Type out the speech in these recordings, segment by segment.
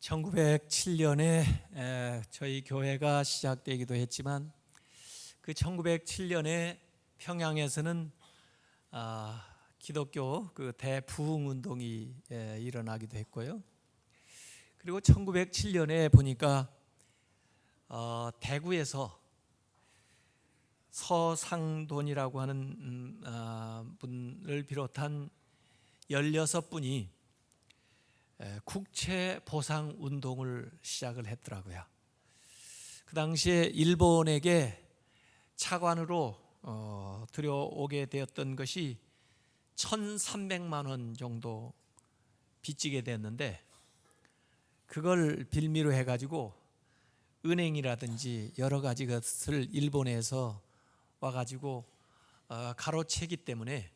1907년에 저희 교회가 시작되기도 했지만 그 1907년에 평양에서는 기독교 그 대부흥 운동이 일어나기도 했고요. 그리고 1907년에 보니까 대구에서 서상돈이라고 하는 분을 비롯한 16분이 국채 보상 운동을 시작을 했더라고요. 그 당시에 일본에게 차관으로 들여오게 되었던 것이 1,300만 원 정도 빚지게 됐는데, 그걸 빌미로 해가지고 은행이라든지 여러 가지 것을 일본에서 와가지고 가로채기 때문에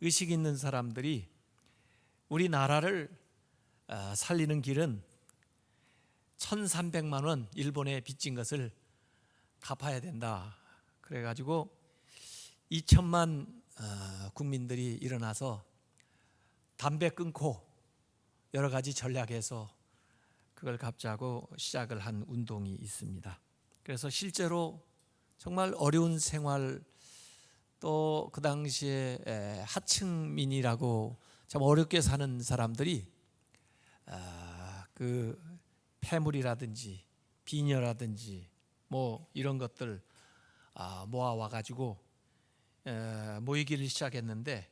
의식 있는 사람들이 우리나라를 살리는 길은 1,300만 원 일본에 빚진 것을 갚아야 된다. 그래가지고 2천만 국민들이 일어나서 담배 끊고 여러 가지 전략해서 그걸 갚자고 시작을 한 운동이 있습니다. 그래서 실제로 정말 어려운 생활, 또 그 당시에 하층민이라고 참 어렵게 사는 사람들이 그 폐물이라든지 비녀라든지 뭐 이런 것들 모아와 가지고 모이기를 시작했는데,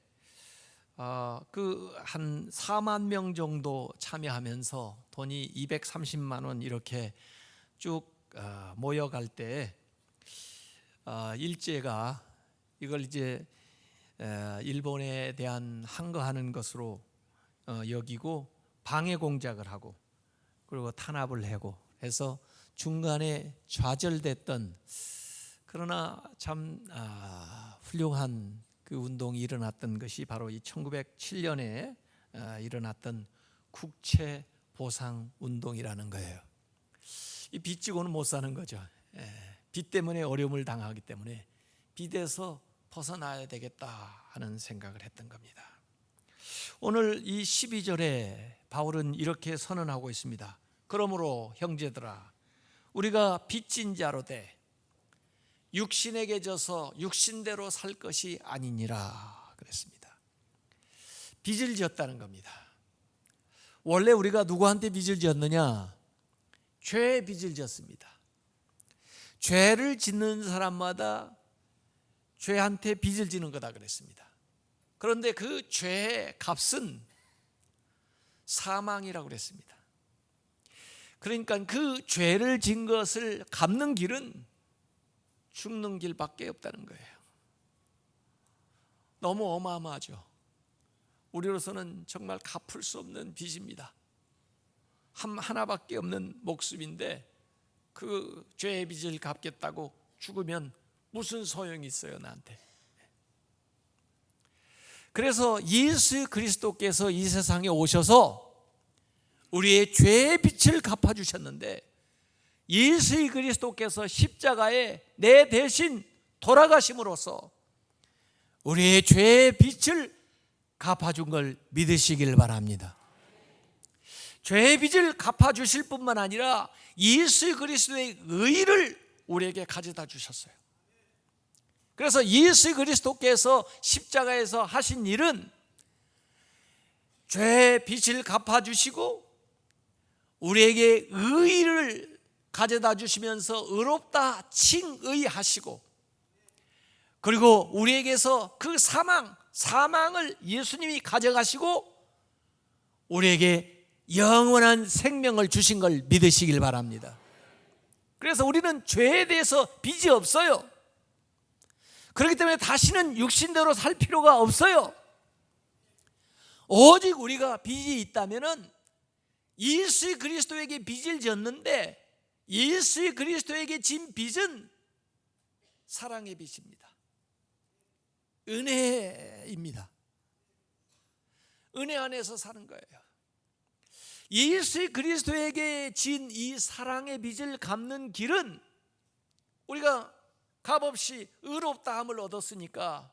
그 한 4만 명 정도 참여하면서 돈이 230만 원 이렇게 쭉 모여갈 때 일제가 이걸 이제 일본에 대한 항거하는 것으로 여기고 방해 공작을 하고, 그리고 탄압을 하고 해서 중간에 좌절됐던, 그러나 참 훌륭한 그 운동이 일어났던 것이 바로 이 1907년에 일어났던 국채 보상 운동이라는 거예요. 이 빚지고는 못 사는 거죠. 빚 때문에 어려움을 당하기 때문에 빚에서 벗어나야 되겠다 하는 생각을 했던 겁니다. 오늘 이 12절에 바울은 이렇게 선언하고 있습니다. 그러므로 형제들아, 우리가 빚진 자로 돼 육신에게 져서 육신대로 살 것이 아니니라 그랬습니다. 빚을 졌다는 겁니다. 원래 우리가 누구한테 빚을 졌느냐? 죄의 빚을 졌습니다. 죄를 짓는 사람마다 죄한테 빚을 지는 거다 그랬습니다. 그런데 그 죄의 값은 사망이라고 그랬습니다. 그러니까 그 죄를 진 것을 갚는 길은 죽는 길밖에 없다는 거예요. 너무 어마어마하죠. 우리로서는 정말 갚을 수 없는 빚입니다. 하나밖에 없는 목숨인데 그 죄의 빚을 갚겠다고 죽으면 무슨 소용이 있어요, 나한테. 그래서 예수 그리스도께서 이 세상에 오셔서 우리의 죄의 빚을 갚아주셨는데, 예수 그리스도께서 십자가에 내 대신 돌아가심으로써 우리의 죄의 빚을 갚아준 걸 믿으시길 바랍니다. 죄의 빚을 갚아주실 뿐만 아니라 예수 그리스도의 의를 우리에게 가져다 주셨어요. 그래서 예수 그리스도께서 십자가에서 하신 일은 죄의 빚을 갚아주시고 우리에게 의를 가져다 주시면서 의롭다 칭의하시고, 그리고 우리에게서 그 사망을 예수님이 가져가시고 우리에게 영원한 생명을 주신 걸 믿으시길 바랍니다. 그래서 우리는 죄에 대해서 빚이 없어요. 그렇기 때문에 다시는 육신대로 살 필요가 없어요. 오직 우리가 빚이 있다면은 예수 그리스도에게 빚을 졌는데, 예수 그리스도에게 진 빚은 사랑의 빚입니다. 은혜입니다. 은혜 안에서 사는 거예요. 예수 그리스도에게 진 이 사랑의 빚을 갚는 길은 우리가 값없이 의롭다함을 얻었으니까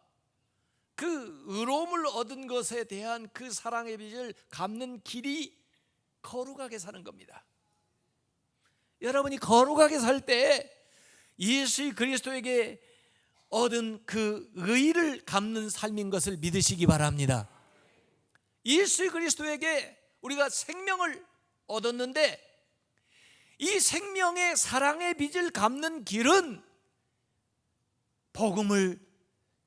그 의로움을 얻은 것에 대한 그 사랑의 빚을 갚는 길이 거룩하게 사는 겁니다. 여러분이 거룩하게 살 때 예수 그리스도에게 얻은 그 의를 갚는 삶인 것을 믿으시기 바랍니다. 예수 그리스도에게 우리가 생명을 얻었는데 이 생명의 사랑의 빚을 갚는 길은 복음을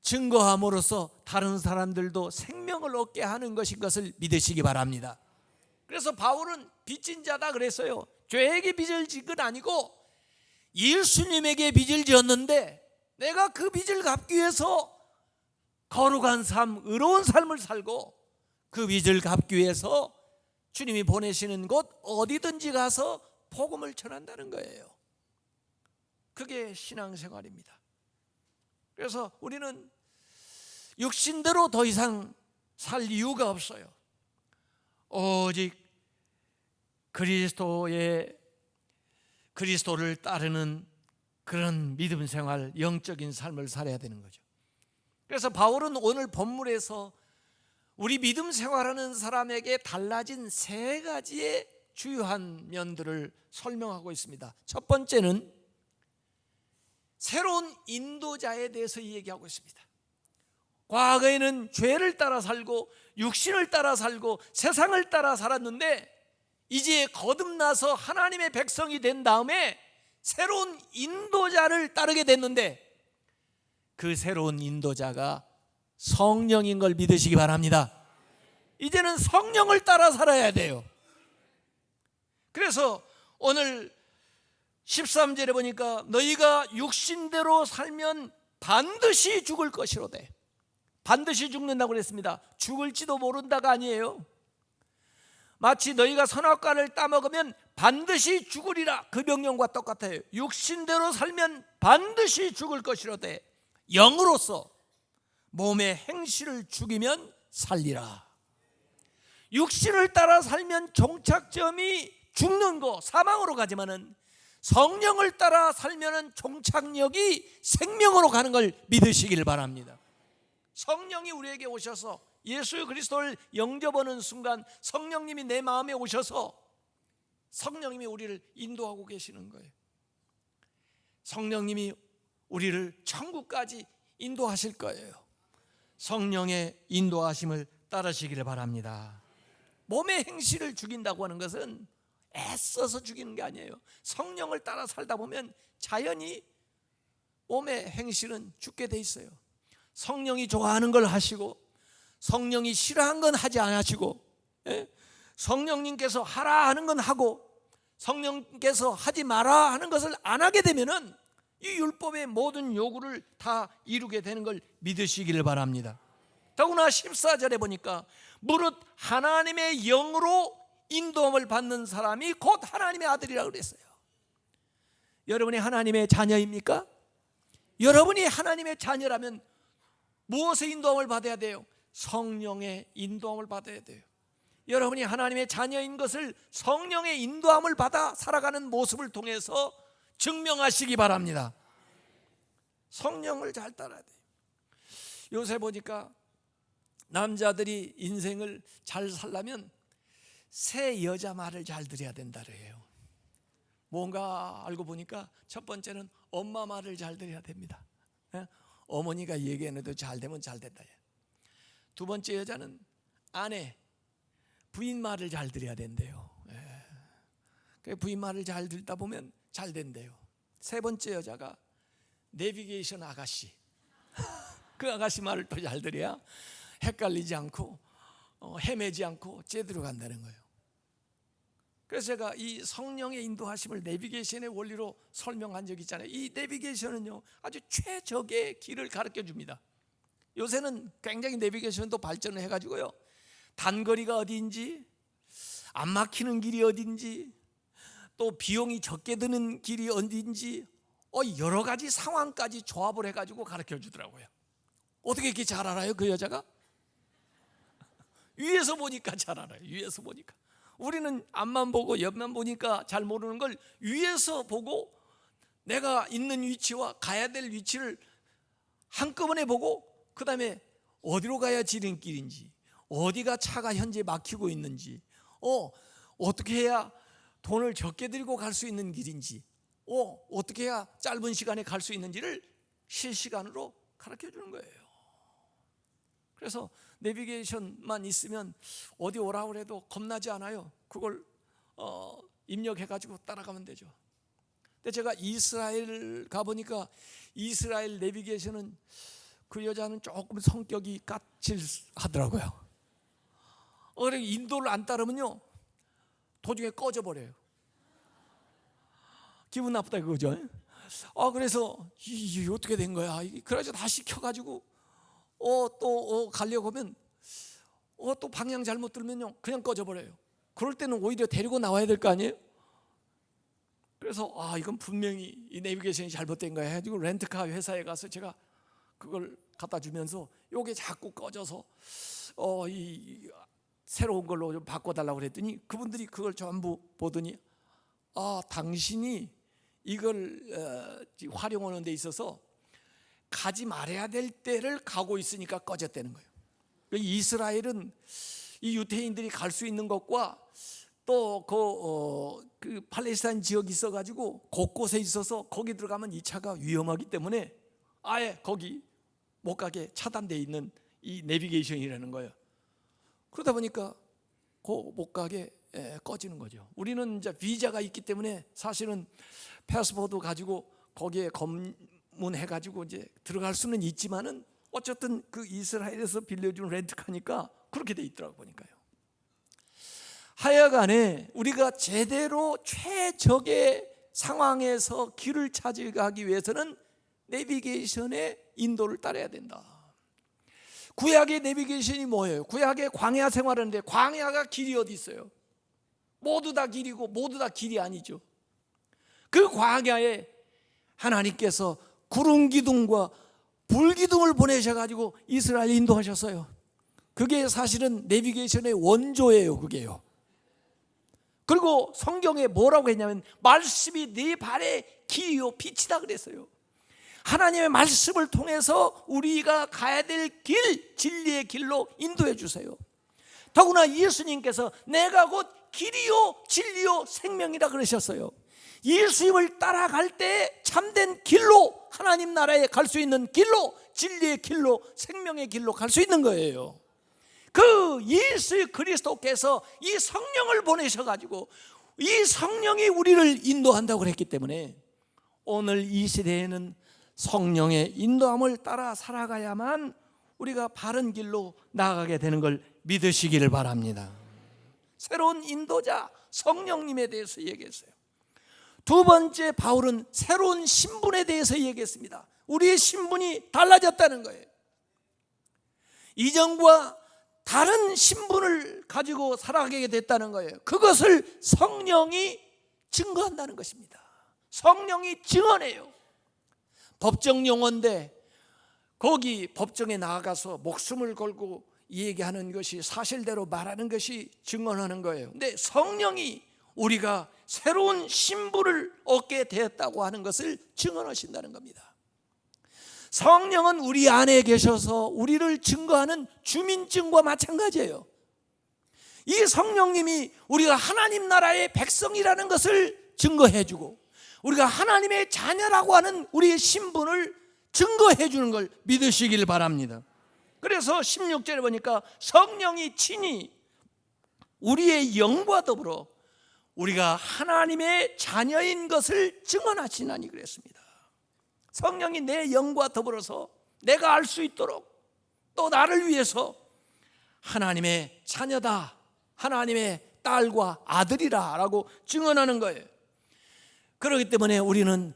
증거함으로써 다른 사람들도 생명을 얻게 하는 것인 것을 믿으시기 바랍니다. 그래서 바울은 빚진 자다 그랬어요. 죄에게 빚을 진 건 아니고 예수님에게 빚을 지었는데 내가 그 빚을 갚기 위해서 거룩한 삶, 의로운 삶을 살고 그 빚을 갚기 위해서 주님이 보내시는 곳 어디든지 가서 복음을 전한다는 거예요. 그게 신앙생활입니다. 그래서 우리는 육신대로 더 이상 살 이유가 없어요. 오직 그리스도를 따르는 그런 믿음 생활, 영적인 삶을 살아야 되는 거죠. 그래서 바울은 오늘 본문에서 우리 믿음 생활하는 사람에게 달라진 세 가지의 주요한 면들을 설명하고 있습니다. 첫 번째는 새로운 인도자에 대해서 얘기하고 있습니다. 과거에는 죄를 따라 살고 육신을 따라 살고 세상을 따라 살았는데 이제 거듭나서 하나님의 백성이 된 다음에 새로운 인도자를 따르게 됐는데 그 새로운 인도자가 성령인 걸 믿으시기 바랍니다. 이제는 성령을 따라 살아야 돼요. 그래서 오늘 13절에 보니까 너희가 육신대로 살면 반드시 죽을 것이로되, 반드시 죽는다고 그랬습니다. 죽을지도 모른다가 아니에요. 마치 너희가 선악과를 따먹으면 반드시 죽으리라, 그 명령과 똑같아요. 육신대로 살면 반드시 죽을 것이로되 영으로서 몸의 행실을 죽이면 살리라. 육신을 따라 살면 종착점이 죽는 거, 사망으로 가지만은 성령을 따라 살면은 종착역이 생명으로 가는 걸 믿으시길 바랍니다. 성령이 우리에게 오셔서 예수 그리스도를 영접하는 순간 성령님이 내 마음에 오셔서 성령님이 우리를 인도하고 계시는 거예요. 성령님이 우리를 천국까지 인도하실 거예요. 성령의 인도하심을 따르시기를 바랍니다. 몸의 행실을 죽인다고 하는 것은 애써서 죽이는 게 아니에요. 성령을 따라 살다 보면 자연히 몸의 행실은 죽게 돼 있어요. 성령이 좋아하는 걸 하시고 성령이 싫어하는 건 하지 않으시고, 성령님께서 하라 하는 건 하고 성령께서 하지 마라 하는 것을 안 하게 되면은 이 율법의 모든 요구를 다 이루게 되는 걸 믿으시기를 바랍니다. 더구나 14절에 보니까 무릇 하나님의 영으로 인도함을 받는 사람이 곧 하나님의 아들이라고 그랬어요. 여러분이 하나님의 자녀입니까? 여러분이 하나님의 자녀라면 무엇의 인도함을 받아야 돼요? 성령의 인도함을 받아야 돼요. 여러분이 하나님의 자녀인 것을 성령의 인도함을 받아 살아가는 모습을 통해서 증명하시기 바랍니다. 성령을 잘 따라야 돼요. 요새 보니까 남자들이 인생을 잘 살려면 새 여자 말을 잘 들어야 된다 그래요. 뭔가 알고 보니까 첫 번째는 엄마 말을 잘 들어야 됩니다. 어머니가 얘기해도 잘 되면 잘 된다. 두 번째 여자는 아내, 부인 말을 잘 들어야 된대요. 부인 말을 잘 듣다 보면 잘 된대요. 세 번째 여자가 내비게이션 아가씨, 그 아가씨 말을 또 잘 들어야 헷갈리지 않고 헤매지 않고 제대로 간다는 거예요. 그래서 제가 이 성령의 인도하심을 내비게이션의 원리로 설명한 적이 있잖아요. 이 내비게이션은요 아주 최적의 길을 가르쳐 줍니다. 요새는 굉장히 내비게이션도 발전을 해가지고요, 단거리가 어디인지, 안 막히는 길이 어디인지, 또 비용이 적게 드는 길이 어디인지 여러 가지 상황까지 조합을 해가지고 가르쳐 주더라고요. 어떻게 이렇게 잘 알아요? 그 여자가? 위에서 보니까 잘 알아요. 위에서 보니까. 우리는 앞만 보고 옆만 보니까 잘 모르는 걸 위에서 보고 내가 있는 위치와 가야 될 위치를 한꺼번에 보고 그 다음에 어디로 가야 지름길인지, 어디가 차가 현재 막히고 있는지, 어떻게 해야 돈을 적게 들고 갈 수 있는 길인지, 어떻게 해야 짧은 시간에 갈 수 있는지를 실시간으로 가르쳐 주는 거예요. 그래서 내비게이션만 있으면 어디 오라고 해도 겁나지 않아요. 그걸 입력해가지고 따라가면 되죠. 근데 제가 이스라엘 가보니까 이스라엘 내비게이션은 그 여자는 조금 성격이 까칠하더라고요. 그래 인도를 안 따르면요 도중에 꺼져버려요. 기분 나쁘다 그거죠. 그래서 이게 어떻게 된 거야. 그래서 다시 켜가지고 또 가려고 하면 또 방향 잘못 들면요 그냥 꺼져버려요. 그럴 때는 오히려 데리고 나와야 될 거 아니에요. 그래서 이건 분명히 이 내비게이션이 잘못된 거야 해가지고 렌트카 회사에 가서 제가 그걸 갖다 주면서 요게 자꾸 꺼져서 이 새로운 걸로 좀 바꿔달라고 그랬더니 그분들이 그걸 전부 보더니 당신이 이걸 활용하는 데 있어서 가지 말아야 될 때를 가고 있으니까 꺼졌다는 거예요. 이스라엘은 이 유태인들이 갈 수 있는 것과 또 그 팔레스타인 지역이 있어가지고 곳곳에 있어서 거기 들어가면 이 차가 위험하기 때문에 아예 거기 못 가게 차단되어 있는 이 내비게이션이라는 거예요. 그러다 보니까 못 가게 꺼지는 거죠. 우리는 이제 비자가 있기 때문에 사실은 패스포드 가지고 거기에 검문해가지고 이제 들어갈 수는 있지만은 어쨌든 그 이스라엘에서 빌려준 렌트카니까 그렇게 돼 있더라고 보니까요. 하여간에 우리가 제대로 최적의 상황에서 길을 찾아가기 위해서는 내비게이션의 인도를 따라야 된다. 구약의 내비게이션이 뭐예요? 구약의 광야 생활하는데 광야가 길이 어디 있어요? 모두 다 길이고 모두 다 길이 아니죠. 그 광야에 하나님께서 구름 기둥과 불 기둥을 보내셔가지고 이스라엘 인도하셨어요. 그게 사실은 내비게이션의 원조예요. 그게요. 그리고 성경에 뭐라고 했냐면 말씀이 네 발의 길이요 빛이다 그랬어요. 하나님의 말씀을 통해서 우리가 가야 될 길, 진리의 길로 인도해 주세요. 더구나 예수님께서 내가 곧 길이요 진리요 생명이라 그러셨어요. 예수님을 따라갈 때 참된 길로 하나님 나라에 갈 수 있는 길로 진리의 길로 생명의 길로 갈 수 있는 거예요. 그 예수 그리스도께서 이 성령을 보내셔가지고 이 성령이 우리를 인도한다고 그랬기 때문에 오늘 이 시대에는 성령의 인도함을 따라 살아가야만 우리가 바른 길로 나아가게 되는 걸 믿으시기를 바랍니다. 새로운 인도자 성령님에 대해서 얘기했어요. 두 번째 바울은 새로운 신분에 대해서 얘기했습니다. 우리의 신분이 달라졌다는 거예요. 이전과 다른 신분을 가지고 살아가게 됐다는 거예요. 그것을 성령이 증거한다는 것입니다. 성령이 증언해요. 법정 용어인데 거기 법정에 나아가서 목숨을 걸고 얘기하는 것이 사실대로 말하는 것이 증언하는 거예요. 근데 성령이 우리가 새로운 신분을 얻게 되었다고 하는 것을 증언하신다는 겁니다. 성령은 우리 안에 계셔서 우리를 증거하는 주민증과 마찬가지예요. 이 성령님이 우리가 하나님 나라의 백성이라는 것을 증거해주고 우리가 하나님의 자녀라고 하는 우리의 신분을 증거해 주는 걸 믿으시길 바랍니다. 그래서 16절에 보니까 성령이 친히 우리의 영과 더불어 우리가 하나님의 자녀인 것을 증언하시나니 그랬습니다. 성령이 내 영과 더불어서 내가 알 수 있도록 또 나를 위해서 하나님의 자녀다, 하나님의 딸과 아들이라 라고 증언하는 거예요. 그렇기 때문에 우리는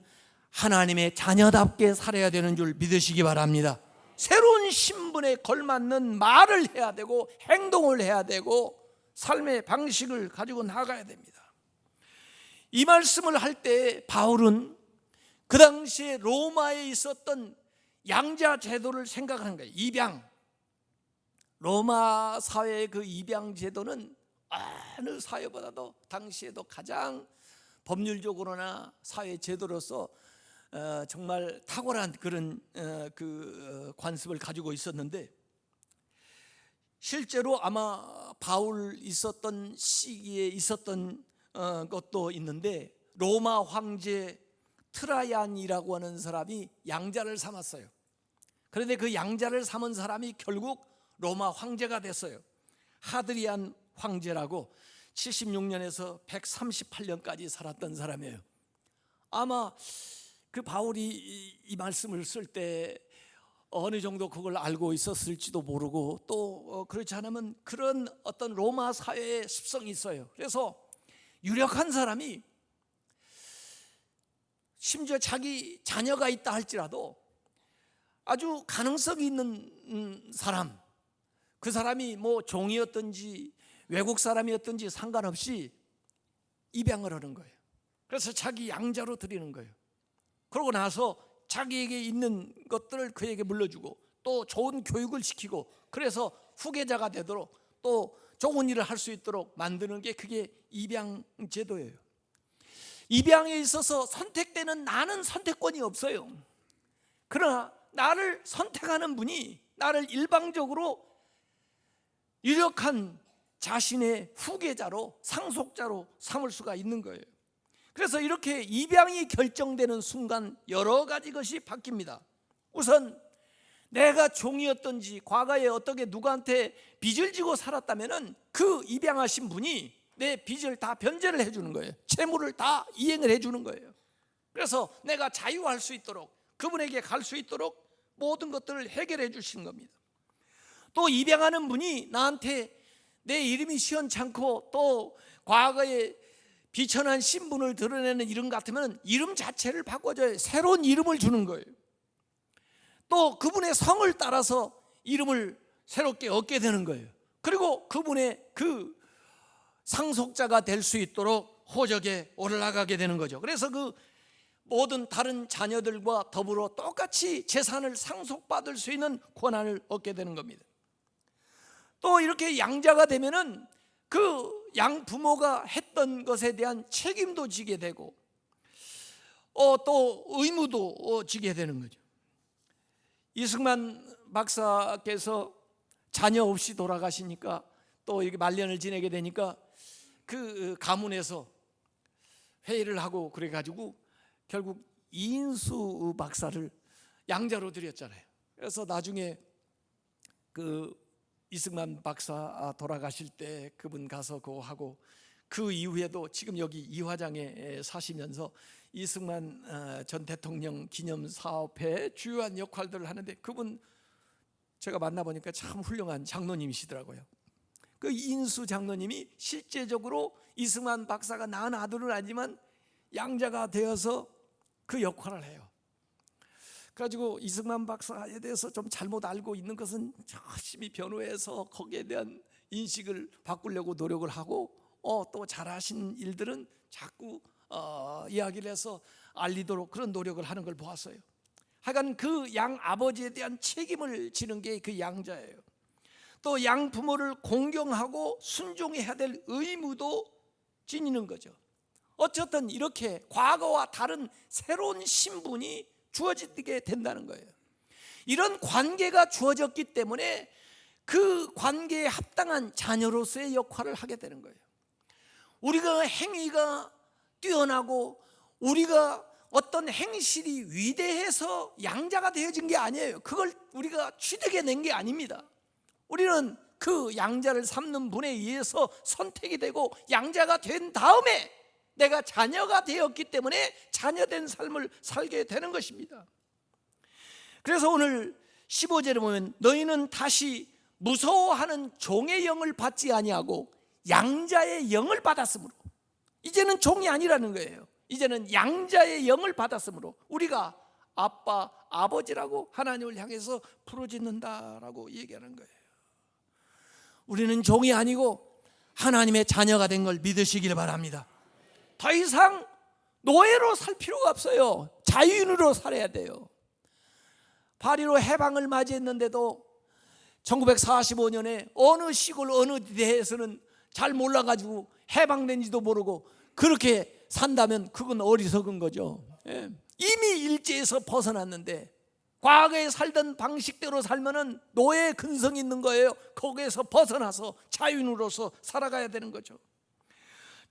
하나님의 자녀답게 살아야 되는 줄 믿으시기 바랍니다. 새로운 신분에 걸맞는 말을 해야 되고 행동을 해야 되고 삶의 방식을 가지고 나가야 됩니다. 이 말씀을 할 때 바울은 그 당시에 로마에 있었던 양자 제도를 생각하는 거예요. 입양. 로마 사회의 그 입양 제도는 어느 사회보다도 당시에도 가장 법률적으로나 사회 제도로서 정말 탁월한 그런 그 관습을 가지고 있었는데 실제로 아마 바울 있었던 시기에 있었던 것도 있는데, 로마 황제 트라얀이라고 하는 사람이 양자를 삼았어요. 그런데 그 양자를 삼은 사람이 결국 로마 황제가 됐어요. 하드리안 황제라고 76년에서 138년까지 살았던 사람이에요. 아마 그 바울이 이 말씀을 쓸 때 어느 정도 그걸 알고 있었을지도 모르고, 또 그렇지 않으면 그런 어떤 로마 사회의 습성이 있어요. 그래서 유력한 사람이 심지어 자기 자녀가 있다 할지라도 아주 가능성이 있는 사람, 그 사람이 뭐 종이었든지 외국 사람이었든지 상관없이 입양을 하는 거예요. 그래서 자기 양자로 드리는 거예요. 그러고 나서 자기에게 있는 것들을 그에게 물려주고, 또 좋은 교육을 시키고, 그래서 후계자가 되도록 또 좋은 일을 할 수 있도록 만드는 게 그게 입양 제도예요. 입양에 있어서 선택되는 나는 선택권이 없어요. 그러나 나를 선택하는 분이 나를 일방적으로 유력한 자신의 후계자로, 상속자로 삼을 수가 있는 거예요. 그래서 이렇게 입양이 결정되는 순간 여러 가지 것이 바뀝니다. 우선 내가 종이었던지 과거에 어떻게 누구한테 빚을 지고 살았다면 그 입양하신 분이 내 빚을 다 변제를 해주는 거예요. 채무를 다 이행을 해주는 거예요. 그래서 내가 자유할 수 있도록, 그분에게 갈 수 있도록 모든 것들을 해결해 주신 겁니다. 또 입양하는 분이 나한테 내 이름이 시원찮고 또 과거에 비천한 신분을 드러내는 이름 같으면 이름 자체를 바꿔줘요. 새로운 이름을 주는 거예요. 또 그분의 성을 따라서 이름을 새롭게 얻게 되는 거예요. 그리고 그분의 그 상속자가 될 수 있도록 호적에 올라가게 되는 거죠. 그래서 그 모든 다른 자녀들과 더불어 똑같이 재산을 상속받을 수 있는 권한을 얻게 되는 겁니다. 또 이렇게 양자가 되면은 그 양부모가 했던 것에 대한 책임도 지게 되고, 또 의무도 지게 되는 거죠. 이승만 박사께서 자녀 없이 돌아가시니까 또 이렇게 말년을 지내게 되니까 그 가문에서 회의를 하고 그래가지고 결국 이인수 박사를 양자로 드렸잖아요. 그래서 나중에 그 이승만 박사 돌아가실 때 그분 가서 그거 하고, 그 이후에도 지금 여기 이화장에 사시면서 이승만 전 대통령 기념 사업에 주요한 역할들을 하는데, 그분 제가 만나보니까 참 훌륭한 장로님이시더라고요. 그 이인수 장로님이 실제적으로 이승만 박사가 낳은 아들은 아니지만 양자가 되어서 그 역할을 해요. 그래가지고 이승만 박사에 대해서 좀 잘못 알고 있는 것은 열심히 변호해서 거기에 대한 인식을 바꾸려고 노력을 하고, 또 잘하신 일들은 자꾸 이야기를 해서 알리도록 그런 노력을 하는 걸 보았어요. 하여간 그 양 아버지에 대한 책임을 지는 게 그 양자예요. 또 양 부모를 공경하고 순종해야 될 의무도 지니는 거죠. 어쨌든 이렇게 과거와 다른 새로운 신분이 주어지게 된다는 거예요. 이런 관계가 주어졌기 때문에 그 관계에 합당한 자녀로서의 역할을 하게 되는 거예요. 우리가 행위가 뛰어나고 우리가 어떤 행실이 위대해서 양자가 되어진 게 아니에요. 그걸 우리가 취득해낸 게 아닙니다. 우리는 그 양자를 삼는 분에 의해서 선택이 되고 양자가 된 다음에 내가 자녀가 되었기 때문에 자녀된 삶을 살게 되는 것입니다. 그래서 오늘 15절에 보면 너희는 다시 무서워하는 종의 영을 받지 아니하고 양자의 영을 받았으므로, 이제는 종이 아니라는 거예요. 이제는 양자의 영을 받았으므로 우리가 아빠, 아버지라고 하나님을 향해서 부르짖는다라고 얘기하는 거예요. 우리는 종이 아니고 하나님의 자녀가 된 걸 믿으시길 바랍니다. 더 이상 노예로 살 필요가 없어요. 자유인으로 살아야 돼요. 파리로 해방을 맞이했는데도 1945년에 어느 시골 어느 대에서는 잘 몰라가지고 해방된지도 모르고 그렇게 산다면 그건 어리석은 거죠. 이미 일제에서 벗어났는데 과거에 살던 방식대로 살면은 노예 근성이 있는 거예요. 거기에서 벗어나서 자유인으로서 살아가야 되는 거죠.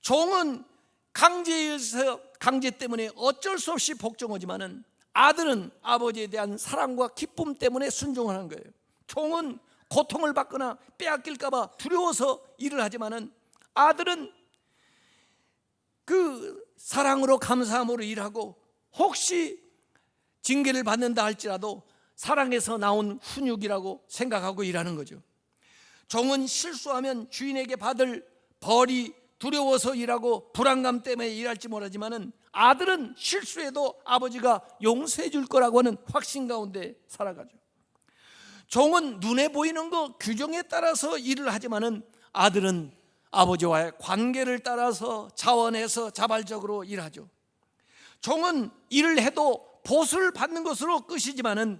종은 강제 때문에 어쩔 수 없이 복종하지만은 아들은 아버지에 대한 사랑과 기쁨 때문에 순종하는 거예요. 종은 고통을 받거나 빼앗길까 봐 두려워서 일을 하지만은 아들은 그 사랑으로 감사함으로 일하고 혹시 징계를 받는다 할지라도 사랑에서 나온 훈육이라고 생각하고 일하는 거죠. 종은 실수하면 주인에게 받을 벌이 두려워서 일하고 불안감 때문에 일할지 모르지만은 아들은 실수해도 아버지가 용서해 줄 거라고 하는 확신 가운데 살아가죠. 종은 눈에 보이는 거 규정에 따라서 일을 하지만은 아들은 아버지와의 관계를 따라서 자원해서 자발적으로 일하죠. 종은 일을 해도 보수를 받는 것으로 끝이지만은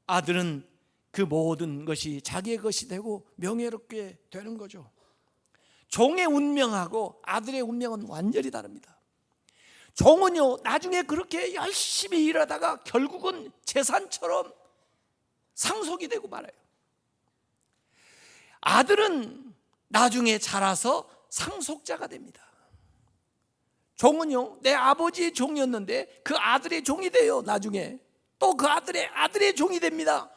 아들은 그 모든 것이 자기의 것이 되고 명예롭게 되는 거죠. 종의 운명하고 아들의 운명은 완전히 다릅니다. 종은요, 나중에 그렇게 열심히 일하다가 결국은 재산처럼 상속이 되고 말아요. 아들은 나중에 자라서 상속자가 됩니다. 종은요, 내 아버지의 종이었는데 그 아들의 종이 돼요. 나중에 또 그 아들의 종이 됩니다.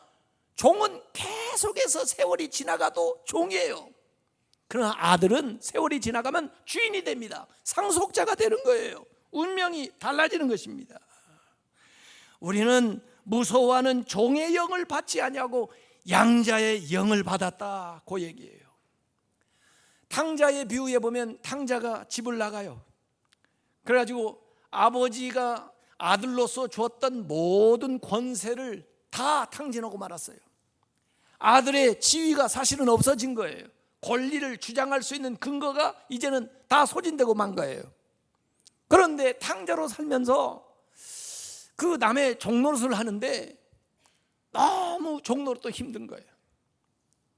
종은 계속해서 세월이 지나가도 종이에요. 그러나 아들은 세월이 지나가면 주인이 됩니다. 상속자가 되는 거예요. 운명이 달라지는 것입니다. 우리는 무서워하는 종의 영을 받지 아니하고 양자의 영을 받았다, 그 얘기예요. 탕자의 비유에 보면 탕자가 집을 나가요. 그래가지고 아버지가 아들로서 주었던 모든 권세를 다 탕진하고 말았어요. 아들의 지위가 사실은 없어진 거예요. 권리를 주장할 수 있는 근거가 이제는 다 소진되고 만 거예요. 그런데 탕자로 살면서 그 남의 종노릇을 하는데 너무 종노릇도 힘든 거예요.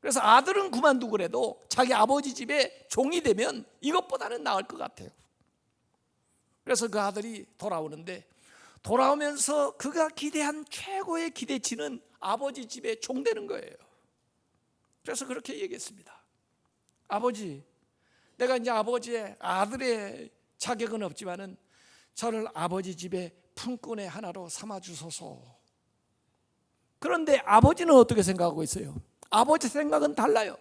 그래서 아들은 그만두고 그래도 자기 아버지 집에 종이 되면 이것보다는 나을 것 같아요. 그래서 그 아들이 돌아오는데 돌아오면서 그가 기대한 최고의 기대치는 아버지 집에 종 되는 거예요. 그래서 그렇게 얘기했습니다. 아버지, 내가 이제 아버지의 아들의 자격은 없지만은 저를 아버지 집에 품꾼의 하나로 삼아 주소서. 그런데 아버지는 어떻게 생각하고 있어요? 아버지 생각은 달라요.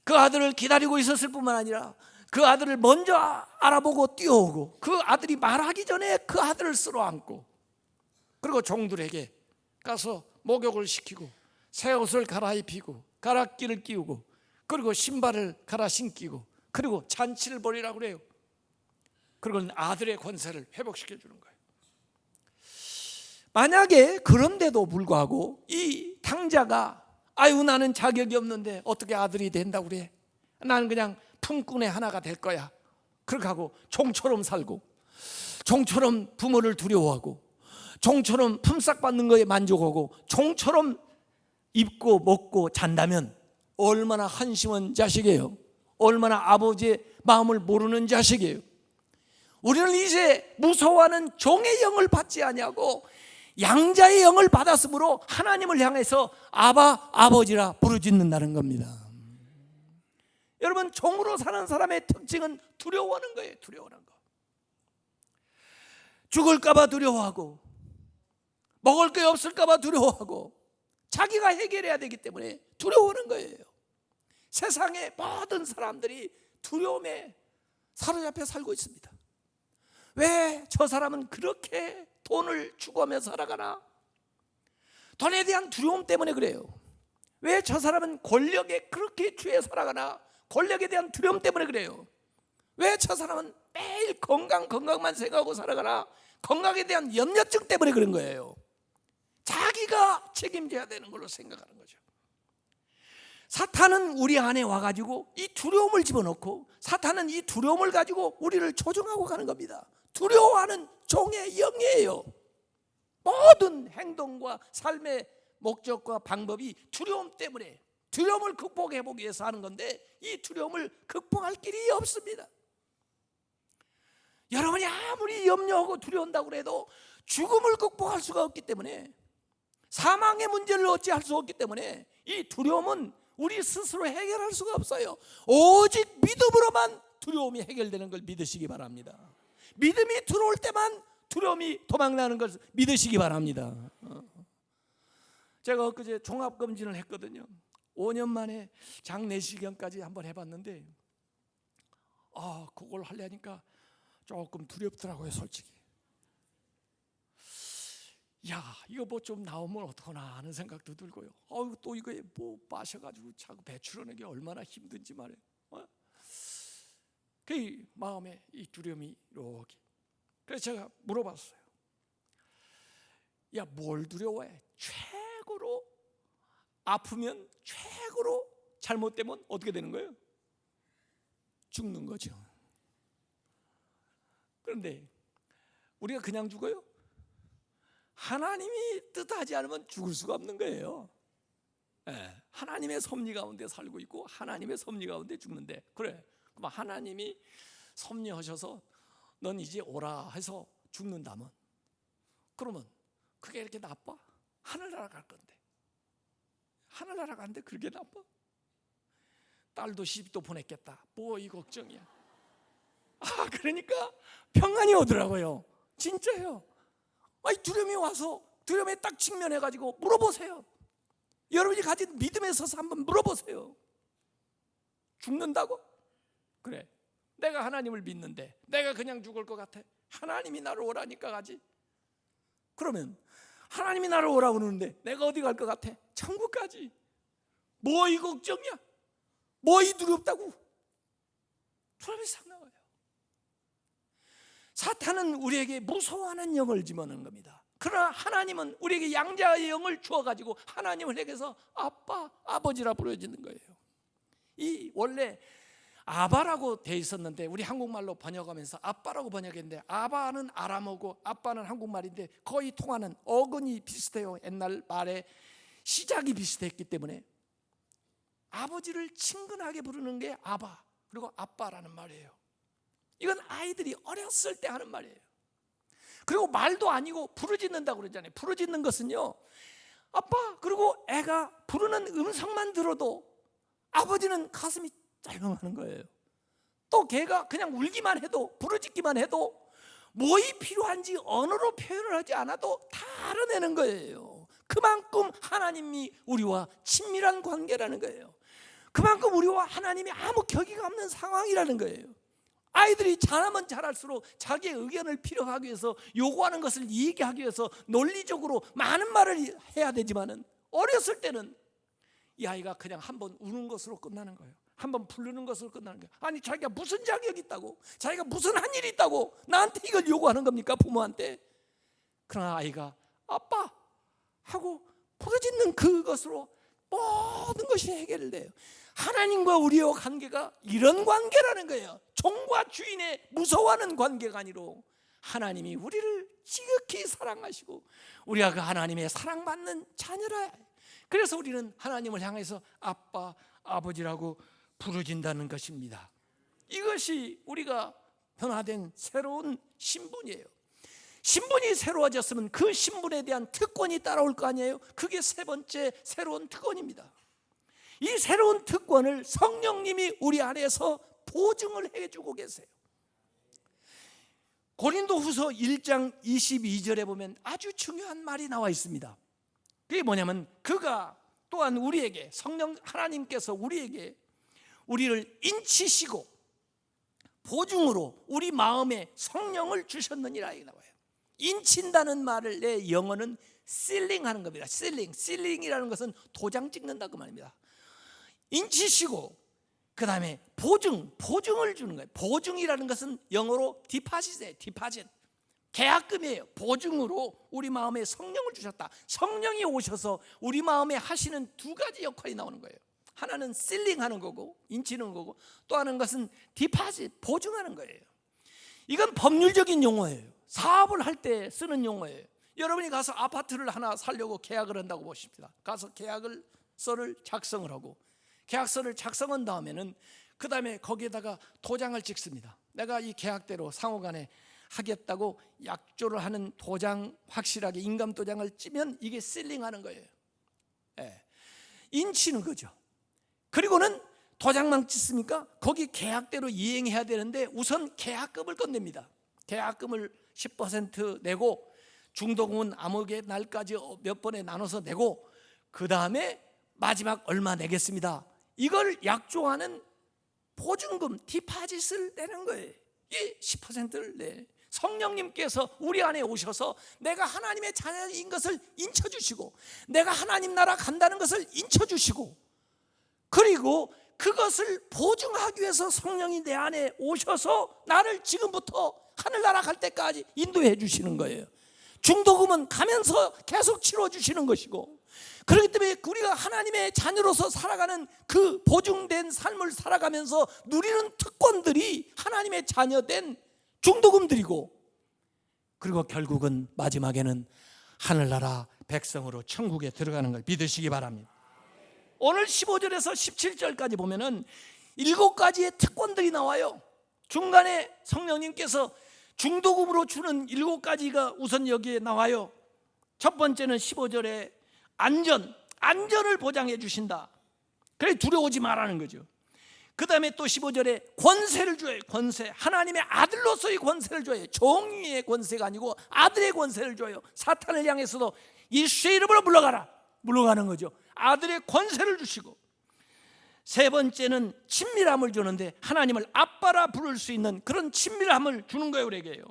그 아들을 기다리고 있었을 뿐만 아니라 그 아들을 먼저 알아보고 뛰어오고 그 아들이 말하기 전에 그 아들을 쓸어안고 그리고 종들에게 가서 목욕을 시키고 새 옷을 갈아입히고 가락기를 끼우고 그리고 신발을 갈아 신기고 그리고 잔치를 벌이라고 그래요. 그리고 아들의 권세를 회복시켜 주는 거예요. 만약에 그런데도 불구하고 이 탕자가 아유 나는 자격이 없는데 어떻게 아들이 된다고 그래? 나는 그냥 품꾼의 하나가 될 거야. 그렇게 하고 종처럼 살고 종처럼 부모를 두려워하고 종처럼 품삯 받는 거에 만족하고 종처럼 입고 먹고 잔다면 얼마나 한심한 자식이에요. 얼마나 아버지의 마음을 모르는 자식이에요. 우리는 이제 무서워하는 종의 영을 받지 아니하고 양자의 영을 받았으므로 하나님을 향해서 아바 아버지라 부르짖는다는 겁니다. 여러분, 종으로 사는 사람의 특징은 두려워하는 거예요. 두려워하는 거. 죽을까 봐 두려워하고 먹을 게 없을까 봐 두려워하고 자기가 해결해야 되기 때문에 두려워하는 거예요. 세상의 모든 사람들이 두려움에 사로잡혀 살고 있습니다. 왜 저 사람은 그렇게 돈을 추구하며 살아가나? 돈에 대한 두려움 때문에 그래요. 왜 저 사람은 권력에 그렇게 취해 살아가나? 권력에 대한 두려움 때문에 그래요. 왜 저 사람은 매일 건강만 생각하고 살아가나? 건강에 대한 염려증 때문에 그런 거예요. 자기가 책임져야 되는 걸로 생각하는 거죠. 사탄은 우리 안에 와가지고 이 두려움을 집어넣고 사탄은 이 두려움을 가지고 우리를 조종하고 가는 겁니다. 두려워하는 종의 영이에요. 모든 행동과 삶의 목적과 방법이 두려움 때문에 두려움을 극복해보기 위해서 하는 건데 이 두려움을 극복할 길이 없습니다. 여러분이 아무리 염려하고 두려운다고 해도 죽음을 극복할 수가 없기 때문에 사망의 문제를 어찌할 수 없기 때문에 이 두려움은 우리 스스로 해결할 수가 없어요. 오직 믿음으로만 두려움이 해결되는 걸 믿으시기 바랍니다. 믿음이 들어올 때만 두려움이 도망나는 걸 믿으시기 바랍니다. 제가 엊그제 종합검진을 했거든요. 5년 만에 장내시경까지 한번 해봤는데 그걸 하려니까 조금 두렵더라고요, 솔직히. 야, 이거 뭐 좀 나오면 어떡하나 하는 생각도 들고요. 또 이거 뭐 마셔가지고 자꾸 배출하는 게 얼마나 힘든지 말이에요. 그 마음에 이 두려움이 이렇게. 그래서 제가 물어봤어요. 야, 뭘 두려워해? 최고로 아프면, 최고로 잘못되면 어떻게 되는 거예요? 죽는 거죠. 그런데 우리가 그냥 죽어요? 하나님이 뜻하지 않으면 죽을 수가 없는 거예요. 하나님의 섭리 가운데 살고 있고 하나님의 섭리 가운데 죽는데, 그래, 그럼 하나님이 섭리하셔서 넌 이제 오라 해서 죽는다면, 그러면 그게 이렇게 나빠? 하늘나라 갈 건데, 하늘나라 가는데 그렇게 나빠? 딸도 시집도 보냈겠다, 뭐 이 걱정이야. 그러니까 평안이 오더라고요. 진짜요. 두려움이 와서 두려움에 딱 직면해가지고 물어보세요. 여러분이 가진 믿음에 서서 한번 물어보세요. 죽는다고? 그래, 내가 하나님을 믿는데 내가 그냥 죽을 것 같아? 하나님이 나를 오라니까 가지. 그러면 하나님이 나를 오라고 그러는데 내가 어디 갈 것 같아? 천국까지. 뭐 이 걱정이야? 뭐 이 두렵다고? 두려움이 싹 나와요. 사탄은 우리에게 무서워하는 영을 집어넣는 겁니다. 그러나 하나님은 우리에게 양자의 영을 주어가지고 하나님을 향해서 아빠, 아버지라 부르짖는 거예요. 이 원래 아바라고 돼 있었는데 우리 한국말로 번역하면서 아빠라고 번역했는데, 아바는 아람어고 아빠는 한국말인데 거의 통하는 어근이 비슷해요. 옛날 말의 시작이 비슷했기 때문에 아버지를 친근하게 부르는 게 아바, 그리고 아빠라는 말이에요. 이건 아이들이 어렸을 때 하는 말이에요. 그리고 말도 아니고 부르짖는다고 그러잖아요. 부르짖는 것은요, 아빠, 그리고 애가 부르는 음성만 들어도 아버지는 가슴이 짤렁하는 거예요. 또 걔가 그냥 울기만 해도, 부르짖기만 해도 뭐이 필요한지 언어로 표현을 하지 않아도 다 알아내는 거예요. 그만큼 하나님이 우리와 친밀한 관계라는 거예요. 그만큼 우리와 하나님이 아무 격의가 없는 상황이라는 거예요. 아이들이 잘하면 잘할수록 자기의 의견을 필요하기 위해서, 요구하는 것을 얘기하기 위해서 논리적으로 많은 말을 해야 되지만은, 어렸을 때는 이 아이가 그냥 한번 우는 것으로 끝나는 거예요. 한번 부르는 것으로 끝나는 거예요. 아니, 자기가 무슨 자격이 있다고, 자기가 무슨 한 일이 있다고 나한테 이걸 요구하는 겁니까, 부모한테? 그러나 아이가 아빠 하고 부르짖는 그것으로 모든 것이 해결돼요. 하나님과 우리의 관계가 이런 관계라는 거예요. 종과 주인의 무서워하는 관계가 아니로 하나님이 우리를 지극히 사랑하시고 우리가 그 하나님의 사랑받는 자녀라. 그래서 우리는 하나님을 향해서 아빠, 아버지라고 부르진다는 것입니다. 이것이 우리가 변화된 새로운 신분이에요. 신분이 새로워졌으면 그 신분에 대한 특권이 따라올 거 아니에요. 그게 세 번째 새로운 특권입니다. 이 새로운 특권을 성령님이 우리 안에서 보증을 해주고 계세요. 고린도후서 1장 22절에 보면 아주 중요한 말이 나와 있습니다. 그게 뭐냐면, 그가 또한 우리에게, 성령 하나님께서 우리에게 우리를 인치시고 보증으로 우리 마음에 성령을 주셨느니라 이렇게 나와요. 인친다는 말을 내 영어는 실링 하는 겁니다. 실링이라는 것은 도장 찍는다 그 말입니다. 인치시고 그 다음에 보증을 주는 거예요. 보증이라는 것은 영어로 디파짓이에요. 디파짓, 계약금이에요. 보증으로 우리 마음에 성령을 주셨다. 성령이 오셔서 우리 마음에 하시는 두 가지 역할이 나오는 거예요. 하나는 실링하는 거고, 인치는 거고, 또 하는 것은 디파짓, 보증하는 거예요. 이건 법률적인 용어예요. 사업을 할 때 쓰는 용어예요. 여러분이 가서 아파트를 하나 사려고 계약을 한다고 보십니다. 가서 계약서를 작성을 하고, 계약서를 작성한 다음에는 그 다음에 거기에다가 도장을 찍습니다. 내가 이 계약대로 상호간에 하겠다고 약조를 하는 도장, 확실하게 인감 도장을 찌면 이게 셀링하는 거예요. 인치는 거죠. 그리고는 도장만 찍습니까? 거기 계약대로 이행해야 되는데 우선 계약금을 건넵니다. 계약금을 10% 내고 중도금은 암흑의 날까지 몇 번에 나눠서 내고 그 다음에 마지막 얼마 내겠습니다. 이걸 약조하는 보증금, 디파짓을 내는 거예요. 이 10%를 내. 성령님께서 우리 안에 오셔서 내가 하나님의 자녀인 것을 인쳐주시고 내가 하나님 나라 간다는 것을 인쳐주시고 그리고 그것을 보증하기 위해서 성령이 내 안에 오셔서 나를 지금부터 하늘나라 갈 때까지 인도해 주시는 거예요. 중도금은 가면서 계속 치러주시는 것이고 그렇기 때문에 우리가 하나님의 자녀로서 살아가는 그 보증된 삶을 살아가면서 누리는 특권들이 하나님의 자녀된 중도금들이고 그리고 결국은 마지막에는 하늘나라 백성으로 천국에 들어가는 걸 믿으시기 바랍니다. 오늘 15절에서 17절까지 보면은 7가지의 특권들이 나와요. 중간에 성령님께서 중도금으로 주는 7가지가 우선 여기에 나와요. 첫 번째는 15절에 안전을 보장해 주신다. 그래 두려워하지 말라는 거죠. 그 다음에 또 15절에 권세를 줘요. 권세, 하나님의 아들로서의 권세를 줘요. 종의 권세가 아니고 아들의 권세를 줘요. 사탄을 향해서도 예수의 이름으로 물러가는 거죠. 아들의 권세를 주시고 세 번째는 친밀함을 주는데 하나님을 아빠라 부를 수 있는 그런 친밀함을 주는 거예요 우리에게요.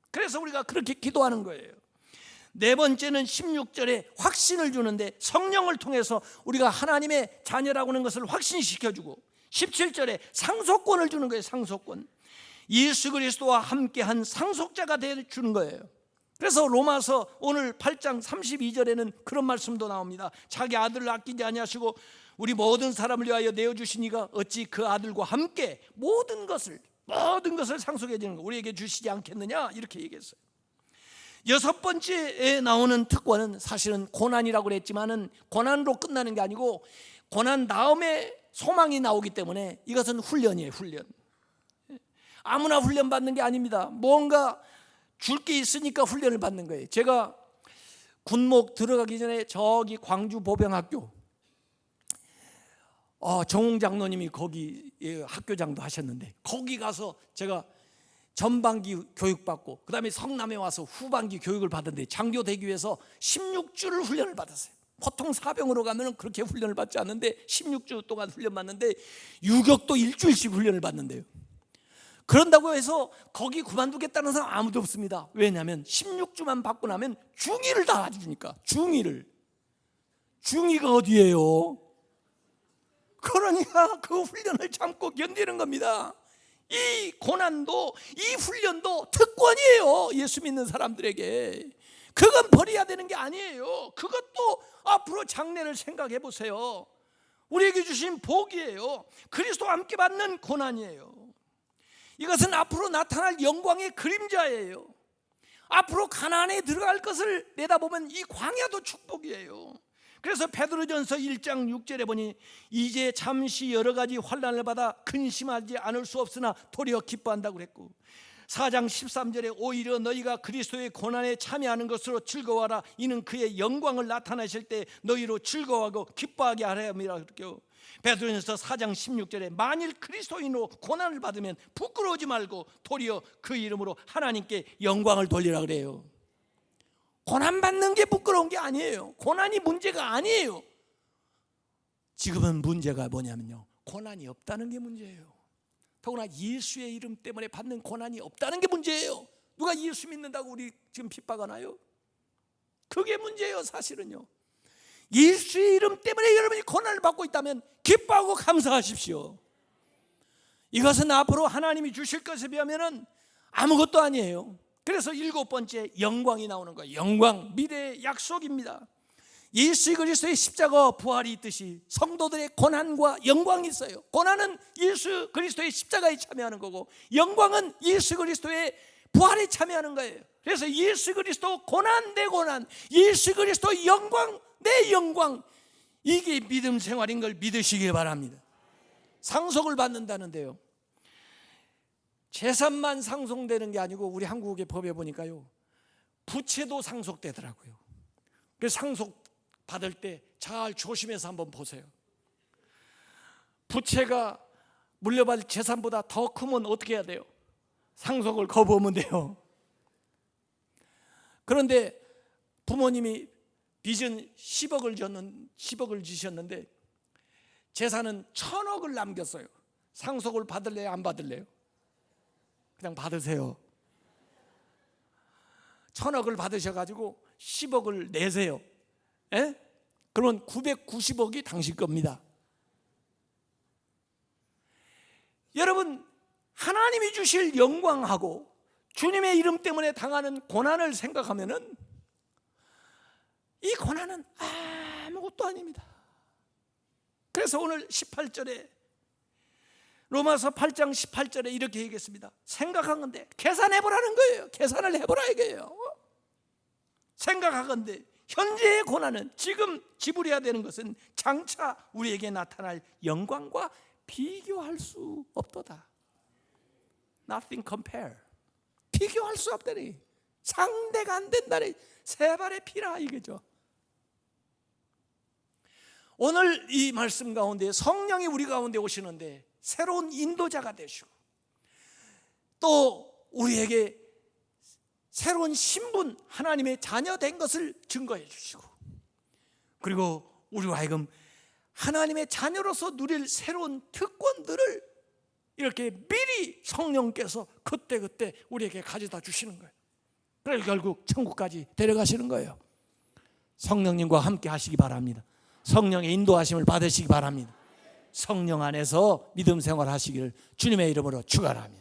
그래서 우리가 그렇게 기도하는 거예요. 네 번째는 16절에 확신을 주는데 성령을 통해서 우리가 하나님의 자녀라고 하는 것을 확신시켜주고 17절에 상속권을 주는 거예요. 상속권, 예수 그리스도와 함께한 상속자가 되어주는 거예요. 그래서 로마서 오늘 8장 32절에는 그런 말씀도 나옵니다. 자기 아들을 아끼지 아니하시고 우리 모든 사람을 위하여 내어주시니가 어찌 그 아들과 함께 모든 것을 상속해 주는 거 우리에게 주시지 않겠느냐 이렇게 얘기했어요. 여섯 번째에 나오는 특권은 사실은 고난이라고 그랬지만은 고난으로 끝나는 게 아니고 고난 다음에 소망이 나오기 때문에 이것은 훈련이에요. 훈련. 아무나 훈련 받는 게 아닙니다. 뭔가 줄 게 있으니까 훈련을 받는 거예요. 제가 군목 들어가기 전에 저기 광주 보병학교 정웅 장로님이 거기 학교장도 하셨는데 거기 가서 제가 전반기 교육받고 그 다음에 성남에 와서 후반기 교육을 받았는데 장교되기 위해서 16주를 훈련을 받았어요. 보통 사병으로 가면 그렇게 훈련을 받지 않는데 16주 동안 훈련 받는데 유격도 일주일씩 훈련을 받는데요. 그런다고 해서 거기 그만두겠다는 사람 아무도 없습니다. 왜냐하면 16주만 받고 나면 중위를 다 주니까. 중위가 어디예요? 그러니까 그 훈련을 참고 견디는 겁니다. 이 고난도 이 훈련도 특권이에요. 예수 믿는 사람들에게. 그건 버려야 되는 게 아니에요. 그것도 앞으로 장래를 생각해 보세요. 우리에게 주신 복이에요. 그리스도와 함께 받는 고난이에요. 이것은 앞으로 나타날 영광의 그림자예요. 앞으로 가나안에 들어갈 것을 내다보면 이 광야도 축복이에요. 그래서 베드로전서 1장 6절에 보니 이제 잠시 여러 가지 환난을 받아 근심하지 않을 수 없으나 도리어 기뻐한다고 그랬고 4장 13절에 오히려 너희가 그리스도의 고난에 참여하는 것으로 즐거워하라. 이는 그의 영광을 나타내실 때 너희로 즐거워하고 기뻐하게 하라 함이라 그랬고 베드로전서 4장 16절에 만일 그리스도인으로 고난을 받으면 부끄러우지 말고 도리어 그 이름으로 하나님께 영광을 돌리라 그래요. 고난 받는 게 부끄러운 게 아니에요. 고난이 문제가 아니에요. 지금은 문제가 뭐냐면요, 고난이 없다는 게 문제예요. 더구나 예수의 이름 때문에 받는 고난이 없다는 게 문제예요. 누가 예수 믿는다고 우리 지금 핍박하나요? 그게 문제예요. 사실은요, 예수의 이름 때문에 여러분이 고난을 받고 있다면 기뻐하고 감사하십시오. 이것은 앞으로 하나님이 주실 것에 비하면 아무것도 아니에요. 그래서 7번째 영광이 나오는 거예요. 영광, 미래의 약속입니다. 예수 그리스도의 십자가와 부활이 있듯이 성도들의 고난과 영광이 있어요. 고난은 예수 그리스도의 십자가에 참여하는 거고 영광은 예수 그리스도의 부활에 참여하는 거예요. 그래서 예수 그리스도 고난 내 고난, 예수 그리스도 영광 내 영광, 이게 믿음 생활인 걸 믿으시기 바랍니다. 상속을 받는다는데요, 재산만 상속되는 게 아니고 우리 한국의 법에 보니까요, 부채도 상속되더라고요. 그래서 상속 받을 때 잘 조심해서 한번 보세요. 부채가 물려받을 재산보다 더 크면 어떻게 해야 돼요? 상속을 거부하면 돼요. 그런데 부모님이 빚은 10억을 지셨는데 재산은 1,000억을 남겼어요. 상속을 받을래요, 안 받을래요? 그냥 받으세요. 1,000억을 받으셔가지고 10억을 내세요. 에? 그러면 990억이 당신 겁니다. 여러분, 하나님이 주실 영광하고 주님의 이름 때문에 당하는 고난을 생각하면은 이 고난은 아무것도 아닙니다. 그래서 오늘 18절에, 로마서 8장 18절에 이렇게 얘기했습니다. 생각하건대, 계산해보라는 거예요. 계산을 해보라 이거예요. 생각하건대 현재의 고난은, 지금 지불해야 되는 것은 장차 우리에게 나타날 영광과 비교할 수 없도다. Nothing compare. 비교할 수 없다니. 상대가 안 된다니. 세 발의 피라 이거죠. 오늘 이 말씀 가운데 성령이 우리 가운데 오시는데 새로운 인도자가 되시고, 또 우리에게 새로운 신분, 하나님의 자녀 된 것을 증거해 주시고, 그리고 우리와 하여금 하나님의 자녀로서 누릴 새로운 특권들을 이렇게 미리 성령께서 그때그때 우리에게 가져다 주시는 거예요. 그래서 결국 천국까지 데려가시는 거예요. 성령님과 함께 하시기 바랍니다. 성령의 인도하심을 받으시기 바랍니다. 성령 안에서 믿음 생활하시기를 주님의 이름으로 축원합니다.